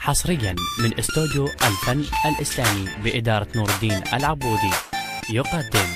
حصريا من استوديو الفن الإسلامي بإدارة نور الدين العبودي يقدم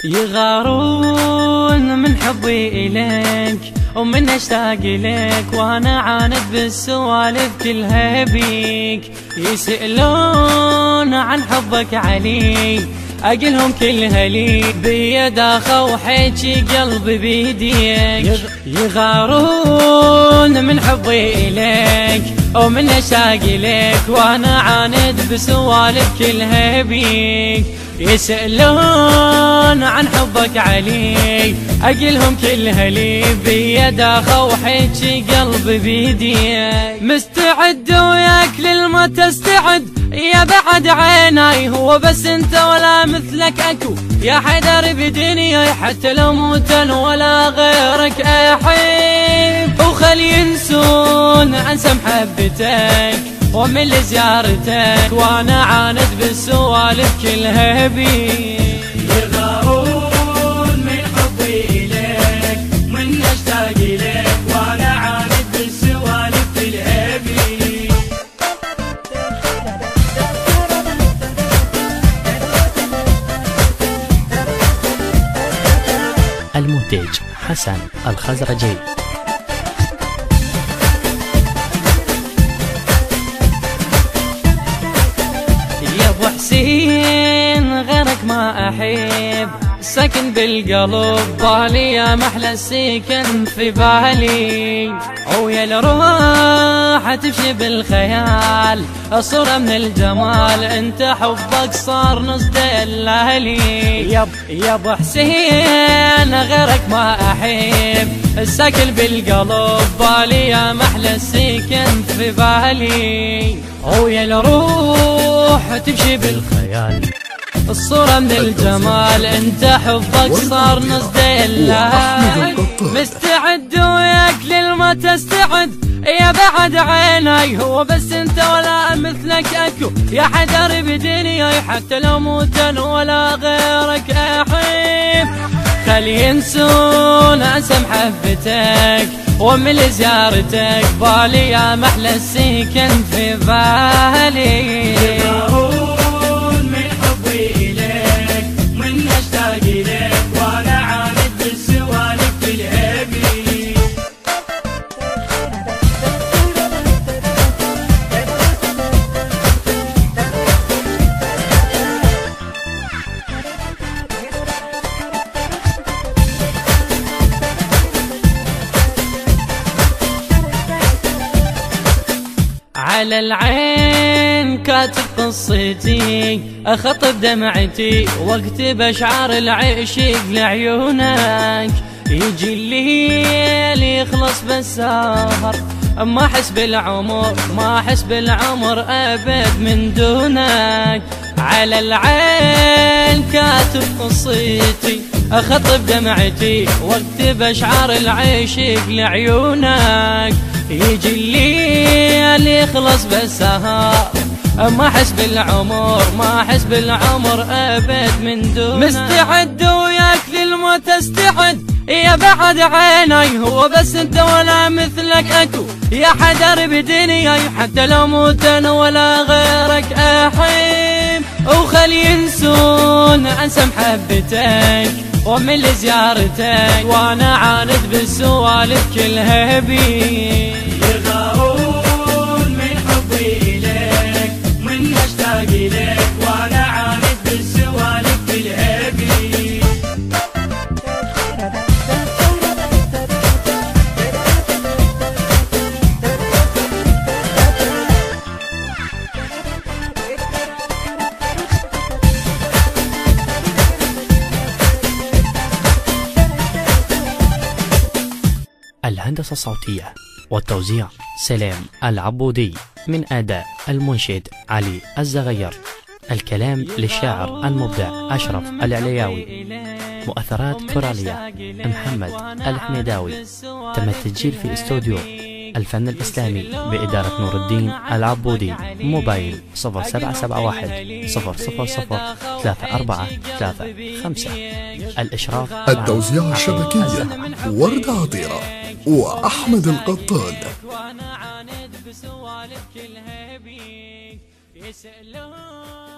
يغارون من حبي إليك ومن أشتاق إليك وأنا عاند بالسوالف كلها بيك، يسألون عن حبك علي أقلهم كلها لي بيد خوحيجي قلبي بيديك. يغارون من حبي إليك ومن أشتاق إليك وأنا عاند بسوالف كلها بيك، يسألون عن حبك علي أقلهم كلها لي بيد خوحيجي قلبي بيديك. مستعد وياك للما تستعد يا بعد عيناي، هو بس انت ولا مثلك اكو يا حيدر بدنياي، حتى لو موتن ولا غيرك احب. وخلي ينسون انسى محبتك ومن لزيارتك وانا عاند بالسوالف كلها بيك. يغارون من حبي اليك من اشتاق اليك وانا عاند بالسوالف كلها بيك. المنتج حسن الخزرجي. يا ابو حسين غيرك ما احب، سكن بالقلب بالي يا محلى السكن في بالي، ويا الروح تمشي بالخيال صورة من الجمال انت حبك صار نص دلالي. يا ابو حسين غيرك ما احب، السكن بالقلب بالي يا محلى السكن في بالي، ويا الروح تمشي بالخيال الصورة من الجمال انت حبك صار نص دلال. مستعد وياك للما تستعد يا بعد عيناي، هو بس انت ولا مثلك اكو يا حدر بدنياي، حتى لو موتن ولا غيرك احب. خلي ينسون انسى محبتك ومن زيارتك بالي يا محلى السكن في بالي. على العين كاتب قصتي اخطب دمعتي واكتب اشعار العشق لعيونك، يجي الليل يخلص بالسهر ما احس بالعمر ما احس بالعمر ابد من دونك. على العين كاتب قصتي اخطب دمعتي واكتب اشعار العشق لعيونك، يجي الليل يخلص بالسهر ما احس بالعمر ما احس بالعمر ابد من دونك. مستعد وياك للما تستعد يا بعد عيناي، هو بس انت ولا مثلك اكو يا حدر بدنياي، حتى لو موتن ولا غيرك احب. وخلي ينسون انسى محبتك ومن لزيارتك وانا عاند بالسوالف كلها بيك. يغارون من حبي اليك من اشتاق اليك وانا عاند بالسوالف كلها بيك. الهندسة الصوتية والتوزيع سلام العبودي، من أداء المنشد علي الزغير، الكلام للشاعر المبدع أشرف العلياوي، مؤثرات كورالية محمد الحميداوي. تم التسجيل في استوديو الفن الإسلامي بإدارة نور الدين العبودي. موبايل 0771 000 3435. الإشراف التوزيع الشبكية ورد عطيرة وأحمد القطان. بسوالف كلها بيك يسألون